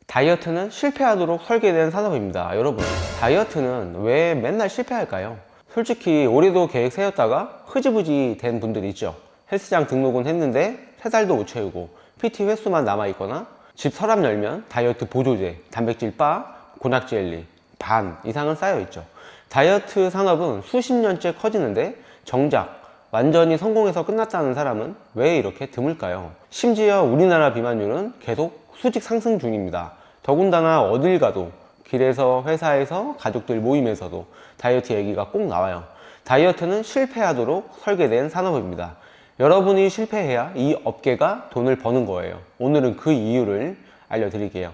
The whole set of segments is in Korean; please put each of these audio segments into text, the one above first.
다이어트는 실패하도록 설계된 산업입니다. 여러분, 다이어트는 왜 맨날 실패할까요? 솔직히 올해도 계획 세웠다가 흐지부지 된 분들 있죠. 헬스장 등록은 했는데 3달도 못 채우고 PT 횟수만 남아있거나 집 서랍 열면 다이어트 보조제, 단백질 바, 곤약 젤리 반 이상은 쌓여있죠. 다이어트 산업은 수십 년째 커지는데 정작 완전히 성공해서 끝났다는 사람은 왜 이렇게 드물까요? 심지어 우리나라 비만율은 계속 수직 상승 중입니다. 더군다나 어딜 가도 길에서, 회사에서, 가족들 모임에서도 다이어트 얘기가 꼭 나와요. 다이어트는 실패하도록 설계된 산업입니다. 여러분이 실패해야 이 업계가 돈을 버는 거예요. 오늘은 그 이유를 알려드릴게요.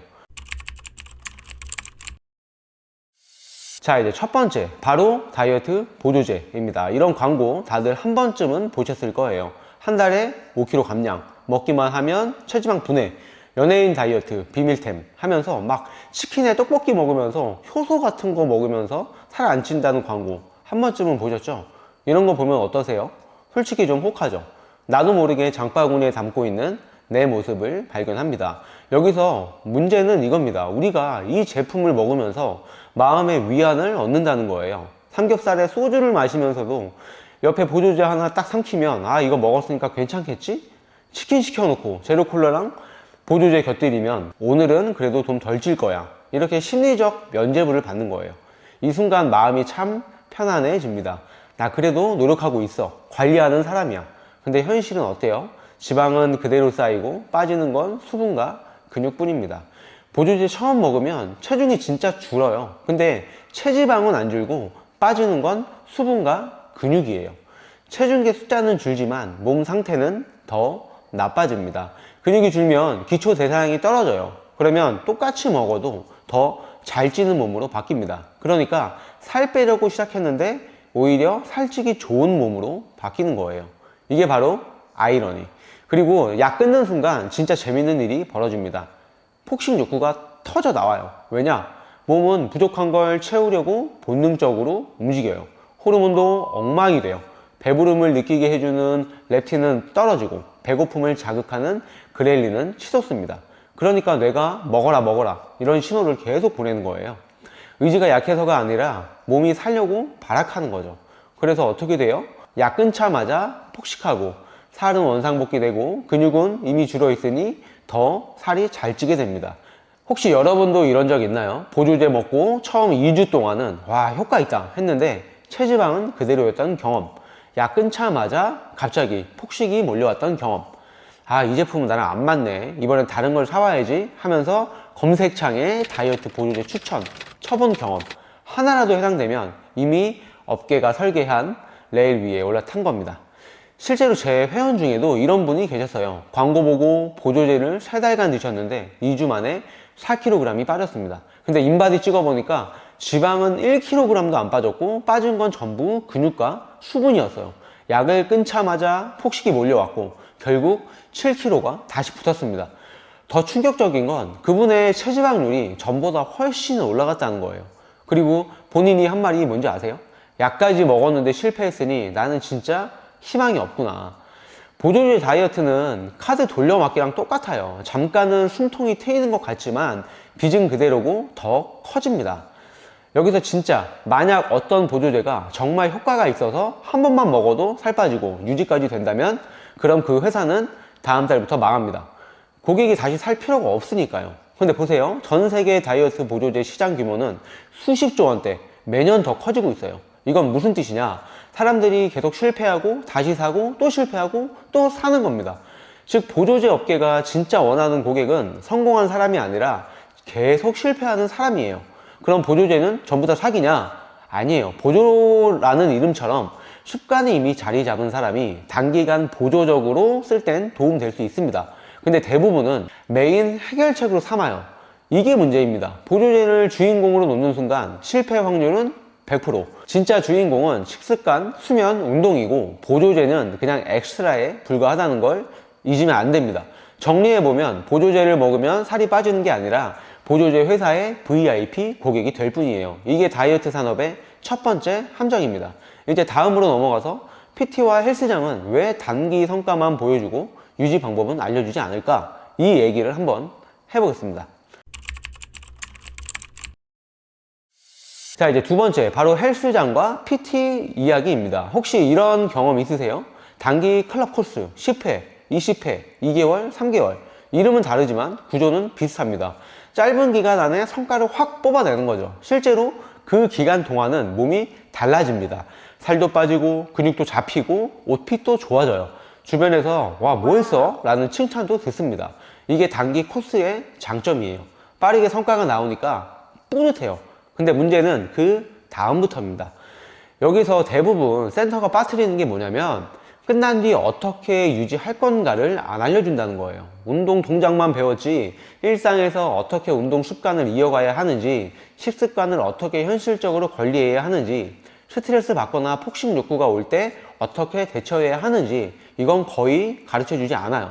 자, 이제 첫 번째, 바로 다이어트 보조제입니다. 이런 광고 다들 한 번쯤은 보셨을 거예요. 한 달에 5kg 감량, 먹기만 하면 체지방 분해, 연예인 다이어트, 비밀템 하면서 막 치킨에 떡볶이 먹으면서 효소 같은 거 먹으면서 살 안 찐다는 광고 한 번쯤은 보셨죠? 이런 거 보면 어떠세요? 솔직히 좀 혹하죠? 나도 모르게 장바구니에 담고 있는 내 모습을 발견합니다. 여기서 문제는 이겁니다. 우리가 이 제품을 먹으면서 마음의 위안을 얻는다는 거예요. 삼겹살에 소주를 마시면서도 옆에 보조제 하나 딱 삼키면 아, 이거 먹었으니까 괜찮겠지? 치킨 시켜놓고 제로콜라랑 보조제 곁들이면 오늘은 그래도 좀 덜 찔 거야. 이렇게 심리적 면죄부를 받는 거예요. 이 순간 마음이 참 편안해집니다. 나 그래도 노력하고 있어. 관리하는 사람이야. 근데 현실은 어때요? 지방은 그대로 쌓이고 빠지는 건 수분과 근육뿐입니다. 보조제 처음 먹으면 체중이 진짜 줄어요. 근데 체지방은 안 줄고 빠지는 건 수분과 근육이에요. 체중계 숫자는 줄지만 몸 상태는 더 나빠집니다. 근육이 줄면 기초 대사량이 떨어져요. 그러면 똑같이 먹어도 더 잘 찌는 몸으로 바뀝니다. 그러니까 살 빼려고 시작했는데 오히려 살찌기 좋은 몸으로 바뀌는 거예요. 이게 바로 아이러니. 그리고 약 끊는 순간 진짜 재밌는 일이 벌어집니다. 폭식 욕구가 터져 나와요. 왜냐? 몸은 부족한 걸 채우려고 본능적으로 움직여요. 호르몬도 엉망이 돼요. 배부름을 느끼게 해주는 렙틴은 떨어지고 배고픔을 자극하는 그렐린은 치솟습니다. 그러니까 뇌가 먹어라 이런 신호를 계속 보내는 거예요. 의지가 약해서가 아니라 몸이 살려고 발악하는 거죠. 그래서 어떻게 돼요? 약 끊자마자 폭식하고 살은 원상복귀되고 근육은 이미 줄어 있으니 더 살이 잘 찌게 됩니다. 혹시 여러분도 이런 적 있나요? 보조제 먹고 처음 2주 동안은 와, 효과 있다 했는데 체지방은 그대로였던 경험. 약 끊자마자 갑자기 폭식이 몰려왔던 경험. 아, 이 제품은 나랑 안 맞네. 이번엔 다른 걸 사와야지 하면서 검색창에 다이어트 보조제 추천 쳐본 경험. 하나라도 해당되면 이미 업계가 설계한 레일 위에 올라탄 겁니다. 실제로 제 회원 중에도 이런 분이 계셨어요. 광고 보고 보조제를 3달간 드셨는데 2주 만에 4kg이 빠졌습니다. 근데 인바디 찍어보니까 지방은 1kg도 안 빠졌고 빠진 건 전부 근육과 수분이었어요. 약을 끊자마자 폭식이 몰려왔고 결국 7kg가 다시 붙었습니다. 더 충격적인 건 그분의 체지방률이 전보다 훨씬 올라갔다는 거예요. 그리고 본인이 한 말이 뭔지 아세요? 약까지 먹었는데 실패했으니 나는 진짜 희망이 없구나. 보조제 다이어트는 카드 돌려막기랑 똑같아요. 잠깐은 숨통이 트이는 것 같지만 빚은 그대로고 더 커집니다. 여기서 진짜 만약 어떤 보조제가 정말 효과가 있어서 한 번만 먹어도 살 빠지고 유지까지 된다면 그럼 그 회사는 다음 달부터 망합니다. 고객이 다시 살 필요가 없으니까요. 근데 보세요. 전 세계 다이어트 보조제 시장 규모는 수십조 원대 매년 더 커지고 있어요. 이건 무슨 뜻이냐? 사람들이 계속 실패하고 다시 사고 또 실패하고 또 사는 겁니다. 즉 보조제 업계가 진짜 원하는 고객은 성공한 사람이 아니라 계속 실패하는 사람이에요. 그럼 보조제는 전부 다 사기냐? 아니에요. 보조라는 이름처럼 습관이 이미 자리 잡은 사람이 단기간 보조적으로 쓸 땐 도움 될 수 있습니다. 근데 대부분은 메인 해결책으로 삼아요. 이게 문제입니다. 보조제를 주인공으로 놓는 순간 실패 확률은 100%. 진짜 주인공은 식습관, 수면, 운동이고 보조제는 그냥 엑스트라에 불과하다는 걸 잊으면 안 됩니다. 정리해보면 보조제를 먹으면 살이 빠지는 게 아니라 보조제 회사의 VIP 고객이 될 뿐이에요. 이게 다이어트 산업의 첫 번째 함정입니다. 이제 다음으로 넘어가서 PT와 헬스장은 왜 단기 성과만 보여주고 유지 방법은 알려주지 않을까? 이 얘기를 한번 해보겠습니다. 자, 이제 두 번째, 바로 헬스장과 PT 이야기입니다. 혹시 이런 경험 있으세요? 단기 클럽 코스 10회, 20회, 2개월, 3개월. 이름은 다르지만 구조는 비슷합니다. 짧은 기간 안에 성과를 확 뽑아내는 거죠. 실제로 그 기간 동안은 몸이 달라집니다. 살도 빠지고 근육도 잡히고 옷핏도 좋아져요. 주변에서 와, 뭐 했어? 라는 칭찬도 듣습니다. 이게 단기 코스의 장점이에요. 빠르게 성과가 나오니까 뿌듯해요. 근데 문제는 그 다음부터입니다. 여기서 대부분 센터가 빠뜨리는 게 뭐냐면 끝난 뒤 어떻게 유지할 건가를 안 알려준다는 거예요. 운동 동작만 배웠지 일상에서 어떻게 운동 습관을 이어가야 하는지, 식습관을 어떻게 현실적으로 관리해야 하는지, 스트레스 받거나 폭식 욕구가 올 때 어떻게 대처해야 하는지 이건 거의 가르쳐 주지 않아요.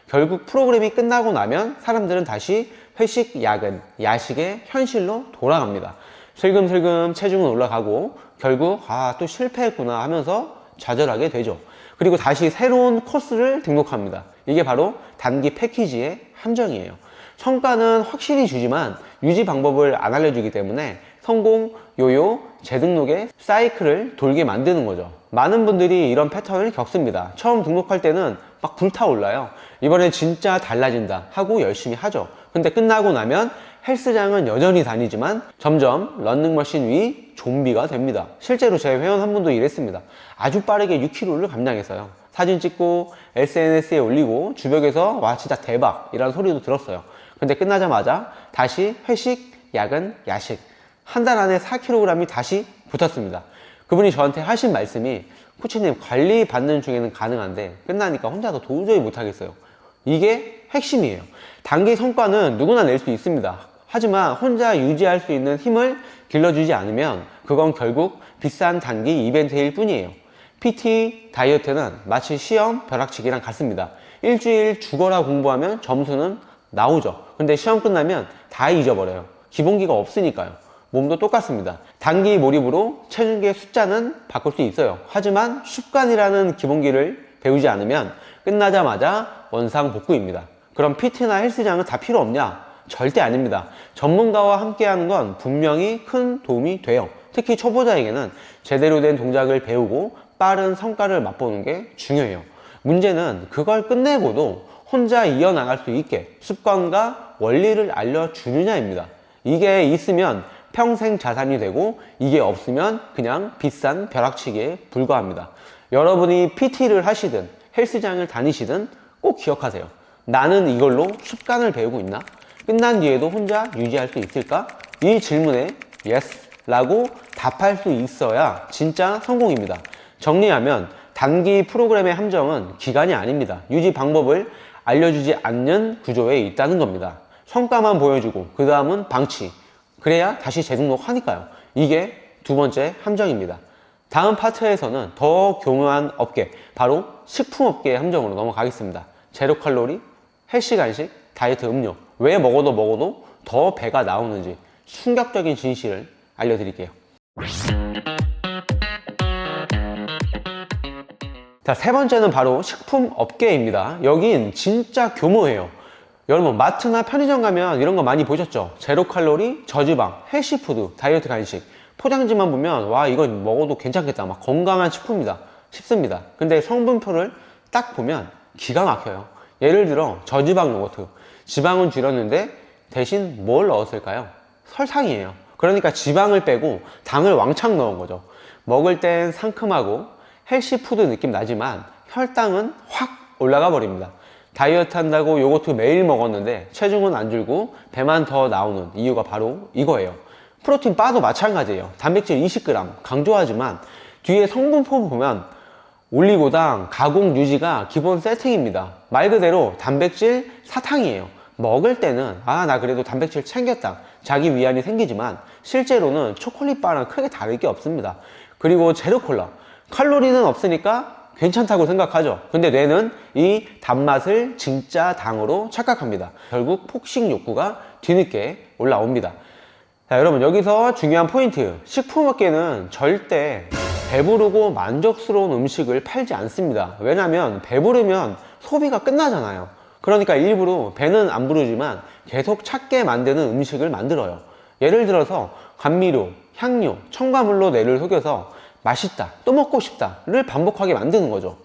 결국 프로그램이 끝나고 나면 사람들은 다시 회식, 야근, 야식의 현실로 돌아갑니다. 슬금슬금 체중은 올라가고 결국 또 실패했구나 하면서 좌절하게 되죠. 그리고 다시 새로운 코스를 등록합니다. 이게 바로 단기 패키지의 함정이에요. 성과는 확실히 주지만 유지 방법을 안 알려주기 때문에 성공, 요요, 재등록의 사이클을 돌게 만드는 거죠. 많은 분들이 이런 패턴을 겪습니다. 처음 등록할 때는 막 불타올라요. 이번엔 진짜 달라진다 하고 열심히 하죠. 근데 끝나고 나면 헬스장은 여전히 다니지만 점점 런닝머신 위 좀비가 됩니다. 실제로 제 회원 한 분도 이랬습니다. 아주 빠르게 6kg를 감량했어요. 사진 찍고 SNS에 올리고 주변에서 와 진짜 대박 이라는 소리도 들었어요. 근데 끝나자마자 다시 회식, 야근, 야식 한 달 안에 4kg이 다시 붙었습니다. 그분이 저한테 하신 말씀이 코치님 관리 받는 중에는 가능한데 끝나니까 혼자서 도저히 못하겠어요. 이게 핵심이에요. 단기 성과는 누구나 낼 수 있습니다. 하지만 혼자 유지할 수 있는 힘을 길러주지 않으면 그건 결국 비싼 단기 이벤트일 뿐이에요. PT, 다이어트는 마치 시험, 벼락치기랑 같습니다. 일주일 죽어라 공부하면 점수는 나오죠. 근데 시험 끝나면 다 잊어버려요. 기본기가 없으니까요. 몸도 똑같습니다. 단기 몰입으로 체중계 숫자는 바꿀 수 있어요. 하지만 습관이라는 기본기를 배우지 않으면 끝나자마자 원상복구입니다. 그럼 PT나 헬스장은 다 필요 없냐? 절대 아닙니다. 전문가와 함께하는 건 분명히 큰 도움이 돼요. 특히 초보자에게는 제대로 된 동작을 배우고 빠른 성과를 맛보는 게 중요해요. 문제는 그걸 끝내고도 혼자 이어나갈 수 있게 습관과 원리를 알려주느냐입니다. 이게 있으면 평생 자산이 되고 이게 없으면 그냥 비싼 벼락치기에 불과합니다. 여러분이 PT를 하시든 헬스장을 다니시든 꼭 기억하세요. 나는 이걸로 습관을 배우고 있나? 끝난 뒤에도 혼자 유지할 수 있을까? 이 질문에 yes 라고 답할 수 있어야 진짜 성공입니다. 정리하면 단기 프로그램의 함정은 기간이 아닙니다. 유지 방법을 알려주지 않는 구조에 있다는 겁니다. 성과만 보여주고 그 다음은 방치. 그래야 다시 재등록하니까요. 이게 두 번째 함정입니다. 다음 파트에서는 더 교묘한 업계, 바로 식품업계의 함정으로 넘어가겠습니다. 제로 칼로리, 헬시 간식, 다이어트 음료, 왜 먹어도 더 배가 나오는지 충격적인 진실을 알려드릴게요. 자, 세 번째는 바로 식품업계입니다. 여긴 진짜 교모해요. 여러분 마트나 편의점 가면 이런 거 많이 보셨죠? 제로 칼로리, 저지방, 헬시푸드, 다이어트 간식 포장지만 보면 와 이거 먹어도 괜찮겠다 막 건강한 식품이다 싶습니다. 근데 성분표를 딱 보면 기가 막혀요. 예를 들어 저지방 요거트 지방은 줄였는데 대신 뭘 넣었을까요? 설탕이에요. 그러니까 지방을 빼고 당을 왕창 넣은 거죠. 먹을 땐 상큼하고 헬시푸드 느낌 나지만 혈당은 확 올라가 버립니다. 다이어트 한다고 요거트 매일 먹었는데 체중은 안 줄고 배만 더 나오는 이유가 바로 이거예요. 프로틴 바도 마찬가지예요. 단백질 20g 강조하지만 뒤에 성분표 보면 올리고당, 가공 유지가 기본 세팅입니다. 말 그대로 단백질 사탕이에요. 먹을 때는 나 그래도 단백질 챙겼다 자기 위안이 생기지만 실제로는 초콜릿 바랑 크게 다를 게 없습니다. 그리고 제로 콜라 칼로리는 없으니까 괜찮다고 생각하죠. 근데 뇌는 이 단맛을 진짜 당으로 착각합니다. 결국 폭식 욕구가 뒤늦게 올라옵니다. 자, 여러분 여기서 중요한 포인트, 식품업계는 절대 배부르고 만족스러운 음식을 팔지 않습니다. 왜냐면 배부르면 소비가 끝나잖아요. 그러니까 일부러 배는 안 부르지만 계속 찾게 만드는 음식을 만들어요. 예를 들어서 감미료, 향료, 첨가물로 뇌를 속여서 맛있다, 또 먹고 싶다를 반복하게 만드는 거죠.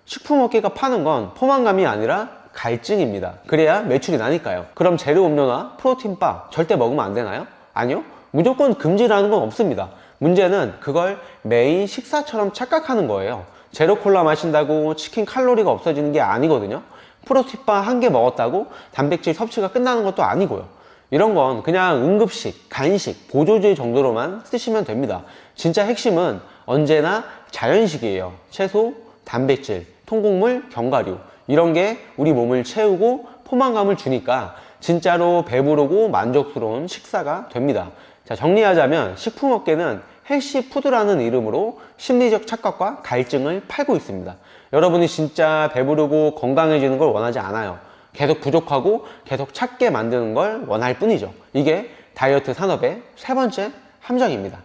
식품업계가 파는 건 포만감이 아니라 갈증입니다. 그래야 매출이 나니까요. 그럼 제로 음료나 프로틴바 절대 먹으면 안 되나요? 아니요. 무조건 금지라는 건 없습니다. 문제는 그걸 메인 식사처럼 착각하는 거예요. 제로 콜라 마신다고 치킨 칼로리가 없어지는 게 아니거든요. 프로틴바 한 개 먹었다고 단백질 섭취가 끝나는 것도 아니고요. 이런 건 그냥 응급식, 간식, 보조제 정도로만 쓰시면 됩니다. 진짜 핵심은 언제나 자연식이에요. 채소, 단백질, 통곡물, 견과류 이런 게 우리 몸을 채우고 포만감을 주니까 진짜로 배부르고 만족스러운 식사가 됩니다. 자, 정리하자면 식품업계는 헬시푸드라는 이름으로 심리적 착각과 갈증을 팔고 있습니다. 여러분이 진짜 배부르고 건강해지는 걸 원하지 않아요. 계속 부족하고 계속 찾게 만드는 걸 원할 뿐이죠. 이게 다이어트 산업의 세 번째 함정입니다.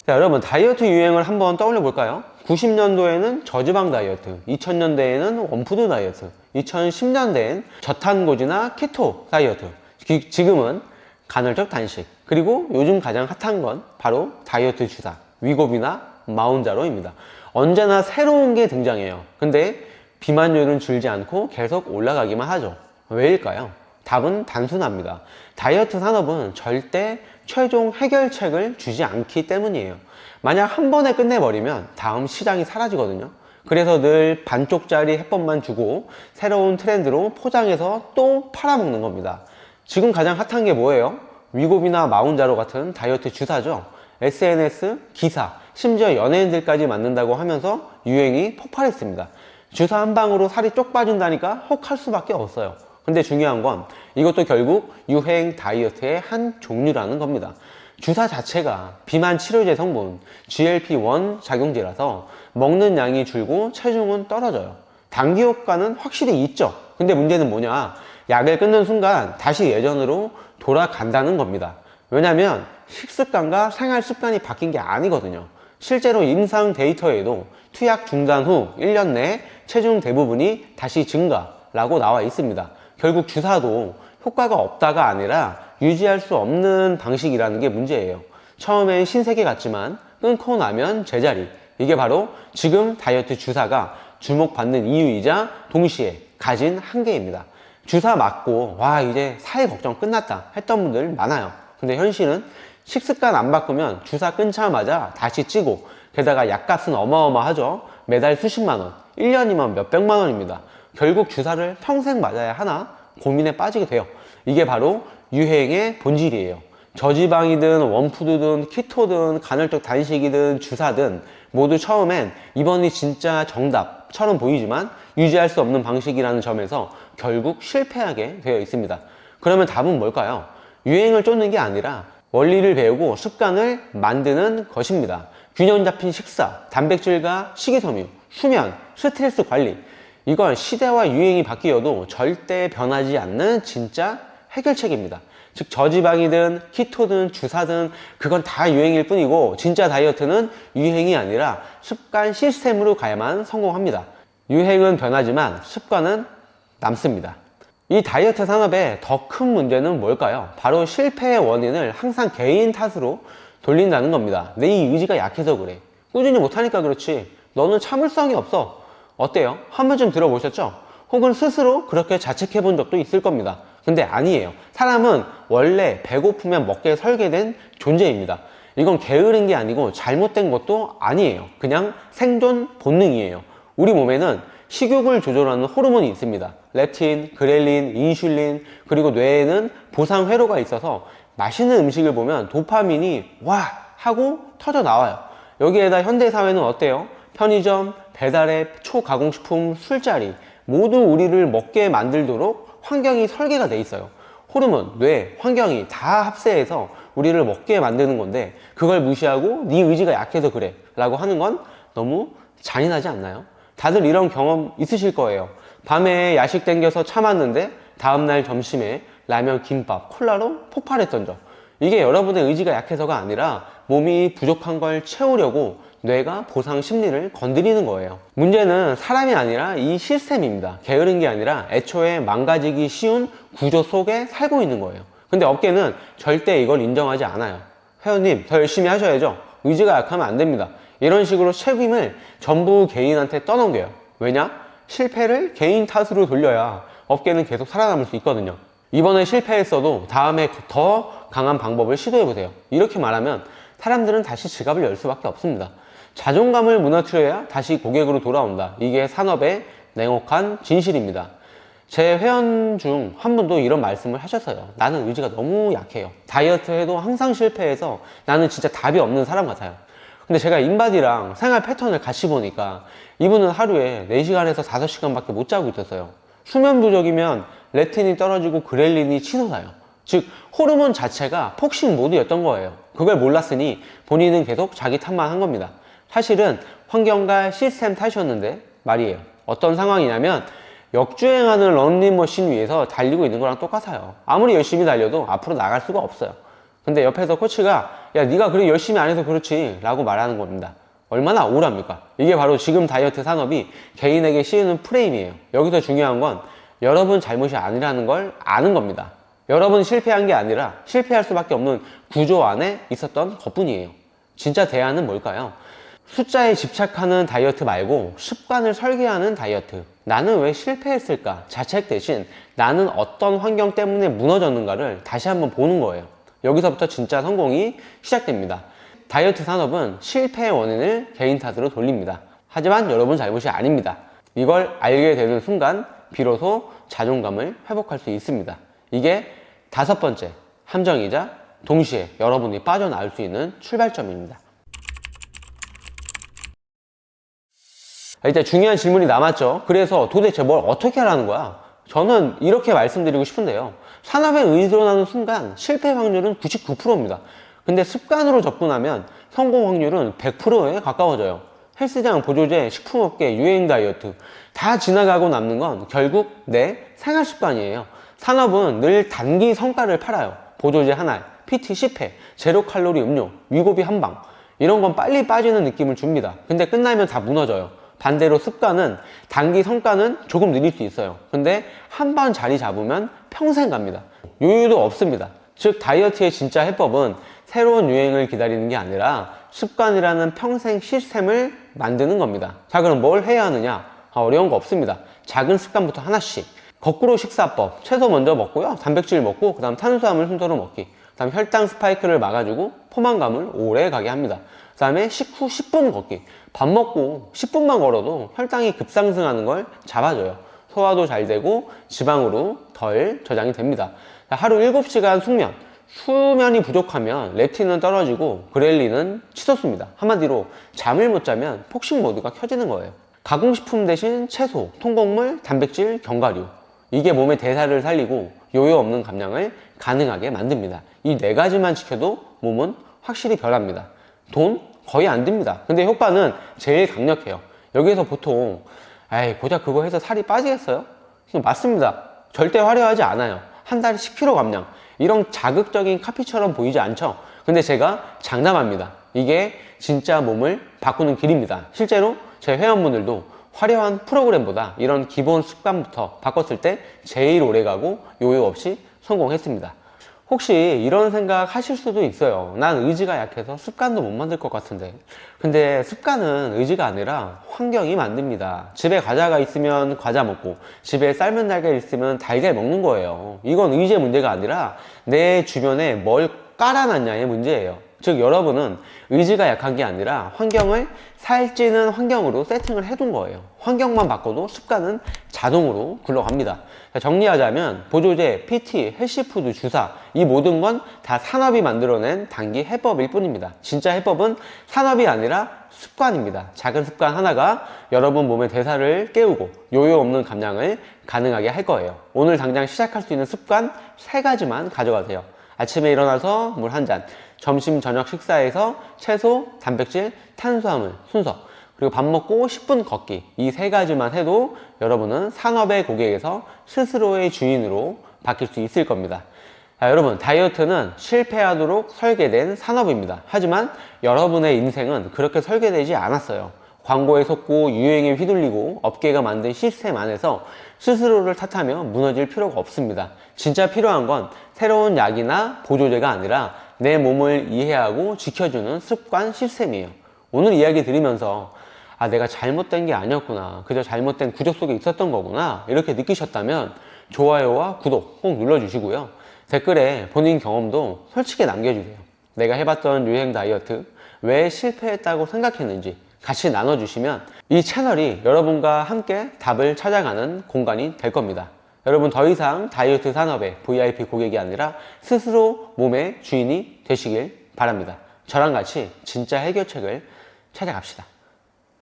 자, 여러분 다이어트 유행을 한번 떠올려 볼까요? 90년도에는 저지방 다이어트, 2000년대에는 원푸드 다이어트, 2010년대엔 저탄고지나 키토 다이어트, 지금은 간헐적 단식, 그리고 요즘 가장 핫한 건 바로 다이어트 주사, 위고비나 마운자로입니다. 언제나 새로운 게 등장해요. 근데 비만율은 줄지 않고 계속 올라가기만 하죠. 왜일까요? 답은 단순합니다. 다이어트 산업은 절대 최종 해결책을 주지 않기 때문이에요. 만약 한 번에 끝내버리면 다음 시장이 사라지거든요. 그래서 늘 반쪽짜리 햇법만 주고 새로운 트렌드로 포장해서 또 팔아먹는 겁니다. 지금 가장 핫한 게 뭐예요? 위고비나 마운자로 같은 다이어트 주사죠. SNS, 기사, 심지어 연예인들까지 만든다고 하면서 유행이 폭발했습니다. 주사 한 방으로 살이 쪽 빠진다니까 혹할 수밖에 없어요. 근데 중요한 건 이것도 결국 유행 다이어트의 한 종류라는 겁니다. 주사 자체가 비만 치료제 성분 GLP-1 작용제라서 먹는 양이 줄고 체중은 떨어져요. 단기 효과는 확실히 있죠. 근데 문제는 뭐냐? 약을 끊는 순간 다시 예전으로 돌아간다는 겁니다. 왜냐면 식습관과 생활 습관이 바뀐 게 아니거든요. 실제로 임상 데이터에도 투약 중단 후 1년 내에 체중 대부분이 다시 증가라고 나와 있습니다. 결국 주사도 효과가 없다가 아니라 유지할 수 없는 방식이라는 게 문제예요. 처음엔 신세계 같지만 끊고 나면 제자리. 이게 바로 지금 다이어트 주사가 주목받는 이유이자 동시에 가진 한계입니다. 주사 맞고 와 이제 사회 걱정 끝났다 했던 분들 많아요. 근데 현실은 식습관 안 바꾸면 주사 끊자마자 다시 찌고 게다가 약값은 어마어마하죠. 매달 수십만 원, 1년이면 몇백만 원입니다. 결국 주사를 평생 맞아야 하나 고민에 빠지게 돼요. 이게 바로 유행의 본질이에요. 저지방이든 원푸드든 키토든 간헐적 단식이든 주사든 모두 처음엔 이번이 진짜 정답처럼 보이지만 유지할 수 없는 방식이라는 점에서 결국 실패하게 되어 있습니다. 그러면 답은 뭘까요? 유행을 쫓는 게 아니라 원리를 배우고 습관을 만드는 것입니다. 균형 잡힌 식사, 단백질과 식이섬유, 수면, 스트레스 관리 이건 시대와 유행이 바뀌어도 절대 변하지 않는 진짜 해결책입니다. 즉 저지방이든 키토든 주사든 그건 다 유행일 뿐이고 진짜 다이어트는 유행이 아니라 습관 시스템으로 가야만 성공합니다. 유행은 변하지만 습관은 남습니다. 이 다이어트 산업의 더 큰 문제는 뭘까요? 바로 실패의 원인을 항상 개인 탓으로 돌린다는 겁니다. 내 의지가 약해서 그래. 꾸준히 못하니까 그렇지. 너는 참을성이 없어. 어때요? 한 번쯤 들어보셨죠? 혹은 스스로 그렇게 자책해 본 적도 있을 겁니다. 근데 아니에요. 사람은 원래 배고프면 먹게 설계된 존재입니다. 이건 게으른 게 아니고 잘못된 것도 아니에요. 그냥 생존 본능이에요. 우리 몸에는 식욕을 조절하는 호르몬이 있습니다. 렙틴, 그렐린, 인슐린, 그리고 뇌에는 보상 회로가 있어서 맛있는 음식을 보면 도파민이 와 하고 터져 나와요. 여기에다 현대사회는 어때요? 편의점, 배달앱, 초가공식품, 술자리 모두 우리를 먹게 만들도록 환경이 설계가 돼 있어요. 호르몬, 뇌, 환경이 다 합세해서 우리를 먹게 만드는 건데 그걸 무시하고 네 의지가 약해서 그래 라고 하는 건 너무 잔인하지 않나요? 다들 이런 경험 있으실 거예요. 밤에 야식 땡겨서 참았는데 다음날 점심에 라면, 김밥, 콜라로 폭발했던 적. 이게 여러분의 의지가 약해서가 아니라 몸이 부족한 걸 채우려고 뇌가 보상 심리를 건드리는 거예요. 문제는 사람이 아니라 이 시스템입니다. 게으른 게 아니라 애초에 망가지기 쉬운 구조 속에 살고 있는 거예요. 근데 업계는 절대 이걸 인정하지 않아요. 회원님, 더 열심히 하셔야죠. 의지가 약하면 안 됩니다. 이런 식으로 책임을 전부 개인한테 떠넘겨요. 왜냐? 실패를 개인 탓으로 돌려야 업계는 계속 살아남을 수 있거든요. 이번에 실패했어도 다음에 더 강한 방법을 시도해보세요. 이렇게 말하면 사람들은 다시 지갑을 열 수밖에 없습니다. 자존감을 무너뜨려야 다시 고객으로 돌아온다. 이게 산업의 냉혹한 진실입니다. 제 회원 중 한 분도 이런 말씀을 하셨어요. 나는 의지가 너무 약해요. 다이어트 해도 항상 실패해서 나는 진짜 답이 없는 사람 같아요. 근데 제가 인바디랑 생활 패턴을 같이 보니까 이분은 하루에 4시간에서 5시간밖에 못 자고 있었어요. 수면 부족이면 레틴이 떨어지고 그렐린이 치솟아요. 즉 호르몬 자체가 폭식 모드였던 거예요. 그걸 몰랐으니 본인은 계속 자기 탓만 한 겁니다. 사실은 환경과 시스템 탓이었는데 말이에요. 어떤 상황이냐면 역주행하는 런닝머신 위에서 달리고 있는 거랑 똑같아요. 아무리 열심히 달려도 앞으로 나갈 수가 없어요. 근데 옆에서 코치가 야 네가 그래 열심히 안 해서 그렇지 라고 말하는 겁니다. 얼마나 억울합니까? 이게 바로 지금 다이어트 산업이 개인에게 씌우는 프레임이에요. 여기서 중요한 건 여러분 잘못이 아니라는 걸 아는 겁니다. 여러분 실패한 게 아니라 실패할 수밖에 없는 구조 안에 있었던 것뿐이에요. 진짜 대안은 뭘까요? 숫자에 집착하는 다이어트 말고 습관을 설계하는 다이어트. 나는 왜 실패했을까? 자책 대신 나는 어떤 환경 때문에 무너졌는가를 다시 한번 보는 거예요. 여기서부터 진짜 성공이 시작됩니다. 다이어트 산업은 실패의 원인을 개인 탓으로 돌립니다. 하지만 여러분 잘못이 아닙니다. 이걸 알게 되는 순간 비로소 자존감을 회복할 수 있습니다. 이게 5번째 함정이자 동시에 여러분이 빠져나올 수 있는 출발점입니다. 이제 중요한 질문이 남았죠. 그래서 도대체 뭘 어떻게 하라는 거야? 저는 이렇게 말씀드리고 싶은데요. 산업에 의존하는 순간 실패 확률은 99%입니다. 근데 습관으로 접근하면 성공 확률은 100%에 가까워져요. 헬스장, 보조제, 식품업계, 유행 다이어트 다 지나가고 남는 건 결국 내 생활 습관이에요. 산업은 늘 단기 성과를 팔아요. 보조제 하나, PT 10회, 제로 칼로리 음료, 위고비 한 방 이런 건 빨리 빠지는 느낌을 줍니다. 근데 끝나면 다 무너져요. 반대로 습관은 단기 성과는 조금 느릴 수 있어요. 근데 한 번 자리 잡으면 평생 갑니다. 요요도 없습니다. 즉 다이어트의 진짜 해법은 새로운 유행을 기다리는 게 아니라 습관이라는 평생 시스템을 만드는 겁니다. 자, 그럼 뭘 해야 하느냐? 어려운 거 없습니다. 작은 습관부터 하나씩. 거꾸로 식사법. 채소 먼저 먹고요. 단백질 먹고 그 다음 탄수화물 순서로 먹기. 그 다음 혈당 스파이크를 막아주고 포만감을 오래 가게 합니다. 그 다음에 식후 10분 걷기. 밥 먹고 10분만 걸어도 혈당이 급상승하는 걸 잡아줘요. 소화도 잘 되고 지방으로 덜 저장이 됩니다. 하루 7시간 숙면. 수면이 부족하면 렙틴은 떨어지고 그렐린은 치솟습니다. 한마디로 잠을 못 자면 폭식 모드가 켜지는 거예요. 가공식품 대신 채소, 통곡물, 단백질, 견과류. 이게 몸의 대사를 살리고 요요 없는 감량을 가능하게 만듭니다. 이 4가지만 지켜도 몸은 확실히 변합니다. 돈 거의 안 듭니다. 근데 효과는 제일 강력해요. 여기에서 보통 에이 고작 그거 해서 살이 빠지겠어요? 맞습니다. 절대 화려하지 않아요. 한 달에 10kg 감량. 이런 자극적인 카피처럼 보이지 않죠? 근데 제가 장담합니다. 이게 진짜 몸을 바꾸는 길입니다. 실제로 제 회원분들도 화려한 프로그램보다 이런 기본 습관부터 바꿨을 때 제일 오래가고 요요 없이 성공했습니다. 혹시 이런 생각 하실 수도 있어요. 난 의지가 약해서 습관도 못 만들 것 같은데. 근데 습관은 의지가 아니라 환경이 만듭니다. 집에 과자가 있으면 과자 먹고 집에 삶은 달걀 있으면 달걀 먹는 거예요. 이건 의지의 문제가 아니라 내 주변에 뭘 깔아놨냐의 문제예요. 즉 여러분은 의지가 약한 게 아니라 환경을 살찌는 환경으로 세팅을 해둔 거예요. 환경만 바꿔도 습관은 자동으로 굴러갑니다. 정리하자면 보조제, PT, 헬시푸드, 주사 이 모든 건 다 산업이 만들어낸 단기 해법일 뿐입니다. 진짜 해법은 산업이 아니라 습관입니다. 작은 습관 하나가 여러분 몸의 대사를 깨우고 요요 없는 감량을 가능하게 할 거예요. 오늘 당장 시작할 수 있는 습관 3가지만 가져가세요. 아침에 일어나서 물 1잔, 점심 저녁 식사에서 채소, 단백질, 탄수화물 순서, 그리고 밥 먹고 10분 걷기. 이 3가지만 해도 여러분은 산업의 고객에서 스스로의 주인으로 바뀔 수 있을 겁니다. 자, 여러분 다이어트는 실패하도록 설계된 산업입니다. 하지만 여러분의 인생은 그렇게 설계되지 않았어요. 광고에 속고 유행에 휘둘리고 업계가 만든 시스템 안에서 스스로를 탓하며 무너질 필요가 없습니다. 진짜 필요한 건 새로운 약이나 보조제가 아니라 내 몸을 이해하고 지켜주는 습관 시스템이에요. 오늘 이야기 들으면서 내가 잘못된 게 아니었구나, 그저 잘못된 구조 속에 있었던 거구나 이렇게 느끼셨다면 좋아요와 구독 꼭 눌러주시고요. 댓글에 본인 경험도 솔직히 남겨주세요. 내가 해봤던 유행 다이어트 왜 실패했다고 생각했는지 같이 나눠주시면 이 채널이 여러분과 함께 답을 찾아가는 공간이 될 겁니다. 여러분 더 이상 다이어트 산업의 VIP 고객이 아니라 스스로 몸의 주인이 되시길 바랍니다. 저랑 같이 진짜 해결책을 찾아갑시다.